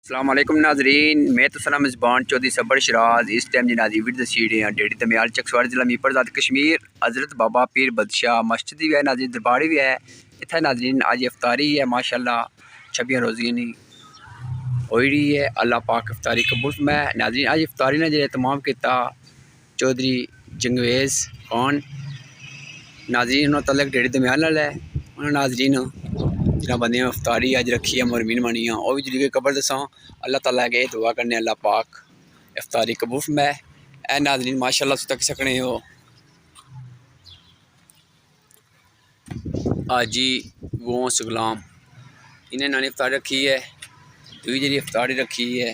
السلام علیکم ناظرین، میں تو سلام مزبان چودھری صبر شراز اس ٹائم جنازی ویڈ دسیڑے ہیں ڈیڑی دمیال چکسوار ضلع میپر ذات کشمیر حضرت بابا پیر بدشاہ مسجد بھی ہے ناظرین، درباری بھی ہے اتنا ناظرین۔ آج افطاری ہے ماشاءاللہ، 26 روزیاں نہیں ہوئی رہی ہے، اللہ پاک افطاری قبول میں ناظرین۔ آج افطاری نے جو تمام کیتا چودھری جنگویز خان ناظرین، انہوں تعلق ڈیڑی دمیال نال ہے انہوں ناظرین جنہاں بندے افطاری اج رکھی ہے مرمین بنی وہ بھی جڑی قبر دساں اللہ تعالیٰ کے دعا کرنے اللہ پاک افطاری قبول میں اے ناظرین ماشاءاللہ تک سکنے ہو آجی وہ سگلام انہیں نانی افطاری رکھی ہے، دوئی جڑی افطاری رکھی ہے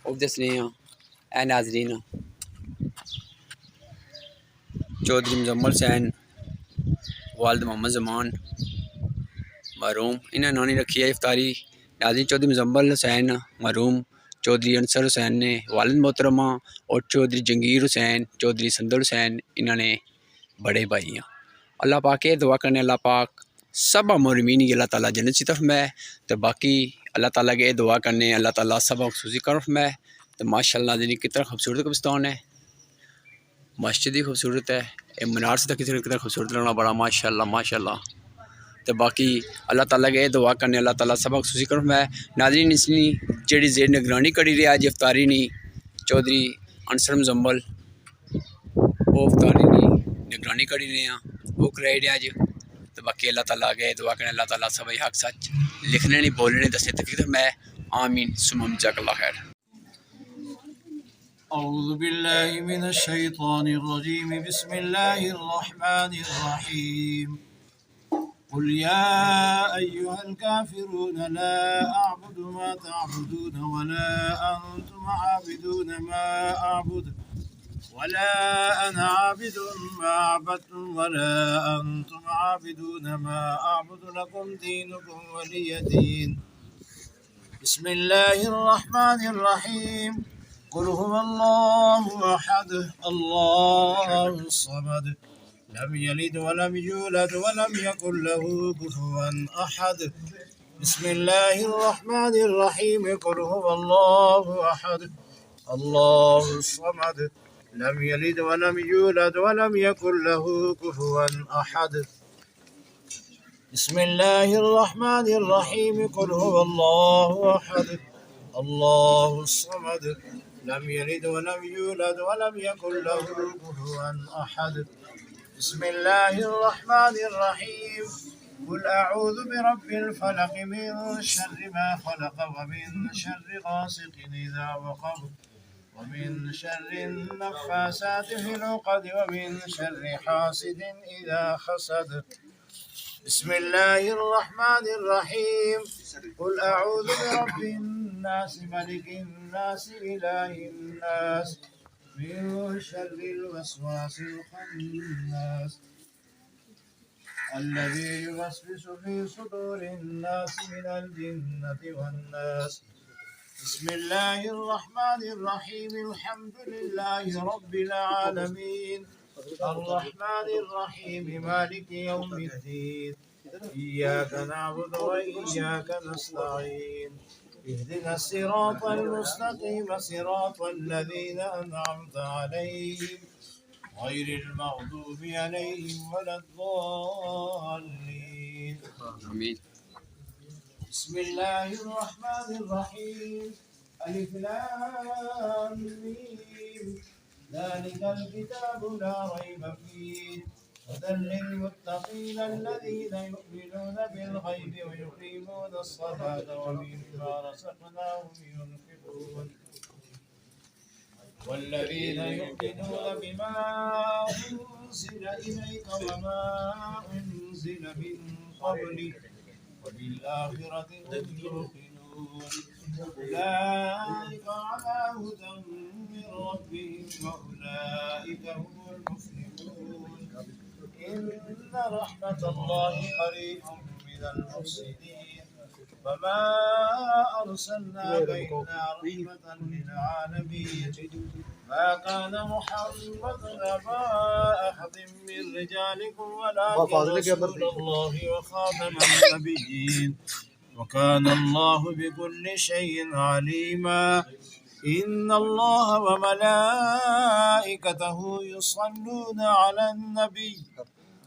وہ دسنے ہیں اے ناظرین۔ چودھری مزمل حسین والد محمد زمان مرحوم انہیں نانی رکھی ہے افطاری ناظرین۔ چودھری مزمل حسین مرحوم چودھری انصر حسین نے والد محترمہ اور چودھری جنگیر حسین چودھری سندر حسین انہوں نے بڑے بھائی ہیں۔ اللہ پاک کے دعا کرنے اللہ پاک سب مرمین کی اللہ تعالیٰ جنت سی طرف میں تو باقی اللہ تعالیٰ کے دعا کرنے اللہ تعالیٰ سب خصوصی طرف میں تو ماشاءاللہ ناظرین کتنا خوبصورت قبرستان ہے، مسجد بھی خوبصورت ہے، مینار سے تک کتنا خوبصورت لگنا بڑا ماشاءاللہ ماشاءاللہ تو باقی اللہ تعالیٰ کے دعا کرنے اللہ تعالیٰ سب خصوصی کرف میں ناظرین۔ اس نے جڑی زیر نگرانی کری رہی آج افطاری نہیں چودھری انصر مزمل وہ افطاری نہیں نگرانی کری رہے ہیں وہ کرائی رہے آج تو باقی اللہ تعالیٰ کے دعا کرنے اللہ تعالیٰ سب حق سچ لکھنے نہیں بولنے دسنے تقریر میں آمین ثم جزاک اللہ خیر۔ أعوذ بالله من الشيطان الرجيم بسم الله الرحمن الرحيم قل يا أيها الكافرون لا أعبد ما تعبدون ولا أنتم عابدون ما أعبد ولا أنا عابد ما عبدتم ولا أنتم عابدون ما أعبد لكم دينكم ولي دين بسم الله الرحمن الرحيم قل هو الله أحد الله الصمد لم يلد ولم يولد ولم يكن له كفوا أحد بسم الله الرحمن الرحيم قل هو الله أحد الله الصمد لم يلد ولم يولد ولم يكن له كفوا أحد بسم الله الرحمن الرحيم قل هو الله أحد الله الصمد لم يلد ولم يولد ولم يكن له كفوا أحد بسم الله الرحمن الرحيم قل أعوذ برب الفلق من شر ما خلق ومن شر غاسق إذا وقب ومن شر النفاسات في العقد ومن شر حاسد إذا حسد بسم الله الرحمن الرحيم قل أعوذ برب الناس ملك الناس إله الناس من شر الوسواس الخناس الذي يوسوس في صدور الناس من الجنة والناس بسم الله الرحمن الرحيم الحمد لله رب العالمين الرحمن الرحيم مالك يوم الدين إياك نعبد وإياك نستعين اهدنا الصراط المستقيم صراط الذين أنعمت عليهم غير المغضوب عليهم ولا الضالين آمین۔ بسم الله الرحمن الرحيم ألف لام ميم ذلك الكتاب لا ريب فيه هدى للمتقين الذين يؤمنون بالغيب ويقيمون الصلاة ومما رزقناهم ينفقون والذين يؤمنون بما أنزل إليك وما أنزل من قبلك وبالآخرة هم يوقنون أولئك على هدى من ربهم وأولئك هم المفلحون إن رحمة الله قريب من المحسنين وما أرسلناك إلا رحمة للعالمين ما كان محمد أبا أحد من رجالكم ولكن رسول الله وخاتم النبيين وكان الله بكل شيء عليما إن الله وملائكته يصلون على النبي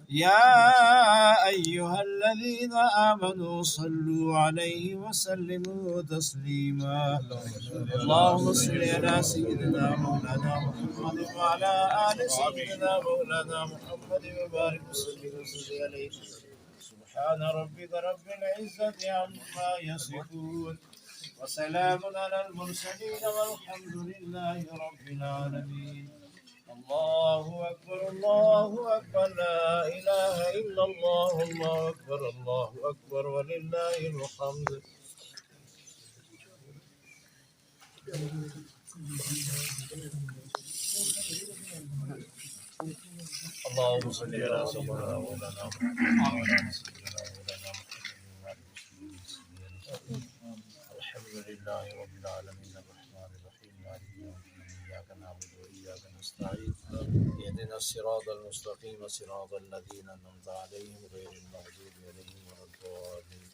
يا أيها الذين آمنوا صلوا عليه وسلموا تسليما اللهم صل على سيدنا مولانا محمد وعلى آل سيدنا مولانا محمد وبارك وسلم عليه سبحان ربك رب العزة عما يصفون وسلام على المرسلين والحمد لله رب العالمين الله أكبر الله أكبر لا إله إلا الله الله أكبر ولله الحمد اللهم صل على سيدنا مولانا محمد الحمد لله رب العالمين الرحمن الرحيم مالك يوم الدين إياك نعبد وإياك نستعين اهدنا الصراط المستقيم صراط الذين أنعمت عليهم غير المغضوب عليهم ولا الضالين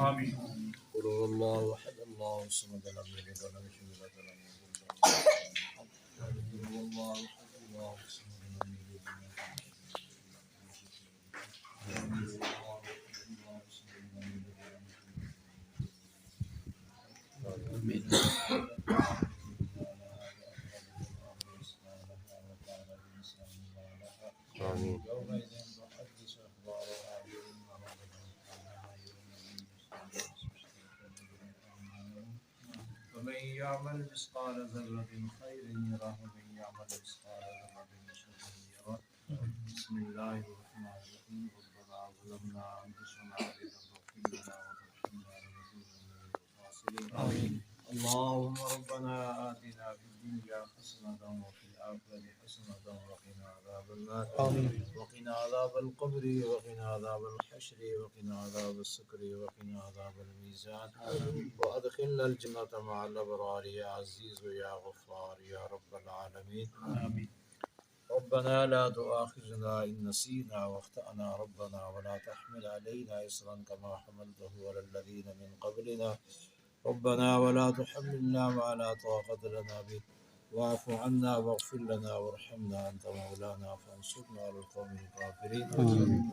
آمين قل هو الله أحد الله الصمد لم يلد ولم يولد ولم يكن له كفوا أحد قل هو الله أحد الله الصمد لم يلد ولم يولد آمين. يومئذ تحدث أخبارها بما ومن يعمل مثقال ذرة خير يره ومن يعمل مثقال ذرة شر يره بسم الله الرحمن الرحيم ربنا ظلمنا أنفسنا وإن لم تغفر لنا وترحمنا لنكونن من الخاسرين آمين اللهم ربنا آتنا في الدنيا حسنة وفي الآخرة حسنة وقنا عذاب النار وقنا عذاب القبر وقنا عذاب الحشر وقنا عذاب السكر وقنا عذاب الميزان وأدخلنا الجنة مع الأبرار يا عزيز يا غفار يا رب العالمين آمين ربنا لا تؤاخذنا إن نسينا واخطأنا ربنا ولا تحمل علينا إصرا كما حملته على الذين من قبلنا ربنا ولا تحملنا ما لا طاقة لنا به واعف عنا واغفر لنا وارحمنا أنت مولانا فانصرنا على القوم الكافرين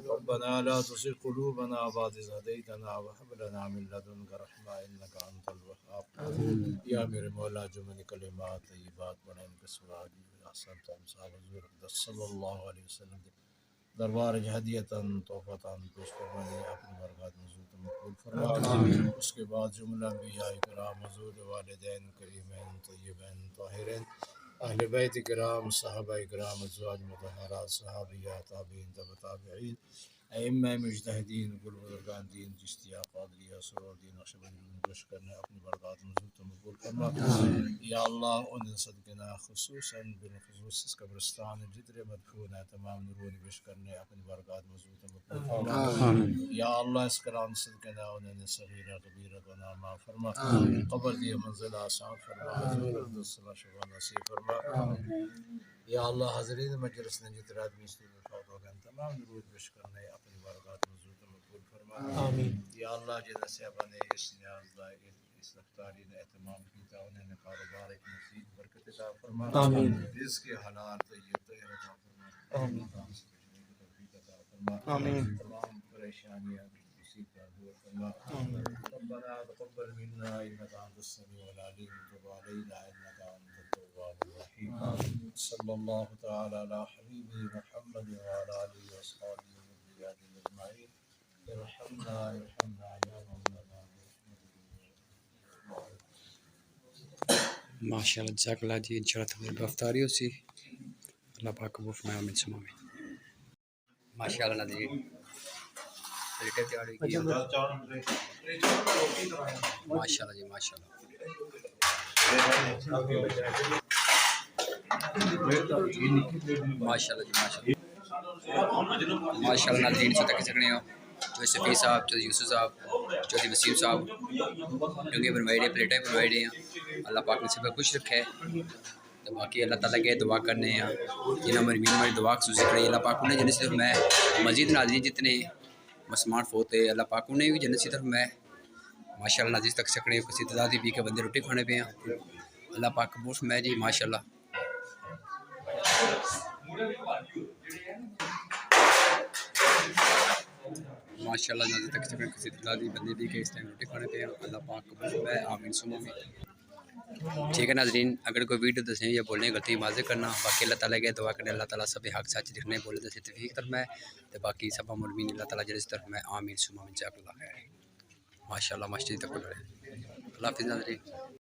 ربنا لا تزغ قلوبنا بعد إذ هديتنا وهب لنا من لدنك رحمة إنك أنت الوهاب یا میرے مولا جو میں نے کلمات طیبات بڑھائیں ان کے سوال احسن تو ہم صاحب حضور اقدس صلی اللہ علیہ وسلم کے دربار ہدیتاً توفتاً پیش فرمانے اپنی برکات مزید مقبول فرما اس کے بعد جملہ انبیاء کرام حضور والدین کریمین طیبین طاہرین اہل بیت کرام صحابہ کرام ازواج مطہرات صحابیات تابعین تبع تابعین ائمہ مجتہدین گل بزرگان دین چشتیہ قادریہ سرور دین نقشبندی گوش کرنے اپنی برکات مزید مقبول فرما یا اللہ ان صدقنا خصوصاً بالخصوص اس قبرستان جدر مدفون ہے تمام نورون گوش کرنے اپنی برکات مزید مقبول فرما یا اللہ اس کلام صدقنا انہیں صغیرہ کبیرہ گناہ معاف فرما قبر دی منزل آسان فرما حضور صلی شفا نصیب فرما یا اللہ حضرین مجلس نے جتنے آدمی اس دن وفات ہو گئے تمام نورون گوش کرنے اپنی برکات مزید مقبول فرما یا اللہ جنہ صحابہ نے اس نیاز دائیں اس رفتاری نے اہتمام کیتا انہیں نے کاروبار ایک مزید برکت عطا فرما رزق حلال طیب طاہر عطا فرما کام سے بچنے کی توفیق عطا فرما تمام پریشانیاں کسی کا دور فرما ربنا تقبل منا انك انت السميع العليم وتب علينا انك انت التواب الرحيم صلى الله تعالى على حبيبه محمد وعلى اله واصحابه وذريته اجمعين ارحمنا يا مولانا ماشاء اللہ جزاک اللہ جی انشاءاللہ تمہیں گرفتاری ہوسی اللہ پاک قبول فرمائے آمین ثم آمین ماشاء اللہ ناظرین پلیٹیں تیار ہوئی گئی ہیں ماشاء اللہ جی ماشاء اللہ ماشاء اللہ جی ماشاء اللہ ناظرین سے تک سکنے ہو چودھری صفی صاحب چودھری یوسف صاحب چودھری وسیم صاحب ڈونگے بنوائی رہے پلیٹیں بنوائی رہے ہیں اللہ پاک نصیب میں خوش رکھے تو باقی اللہ تعالیٰ کے دعا کرنے ہیں جنہوں میری ہماری دعا خصوصی کرے اللہ پاک انہیں جنت سے طرف میں مزید ناظرین جتنے مسلمان فوت ہے اللہ پاک انہیں بھی جنت سے طرف میں ماشاءاللہ نازی تک سکنے کسی تعداد بھی کے بندے روٹی کھانے پہ ہیں اللہ پاک قبول فرمائے جی ماشاءاللہ ماشاءاللہ نازی تک سکنے کسی تعداد بندے بھی کے اس ٹائم روٹی کھانے پہ ہیں اللہ پاک قبول فرمائے آمین ثم آمین ٹھیک ہے ناظرین اگر کوئی ویڈیو دسیں یا بولنے غلطی معذرت کرنا باقی اللہ تعالیٰ کے دعا کرنے اللہ تعالیٰ سب حق سچ دکھنے بولے دسے توفیق فرمائے تو باقی سب مولوین اللہ تعالیٰ جس طرف میں آمین ثم آمین جزاک اللہ خیر ماشاءاللہ مسجد تک اللہ حافظ ناظرین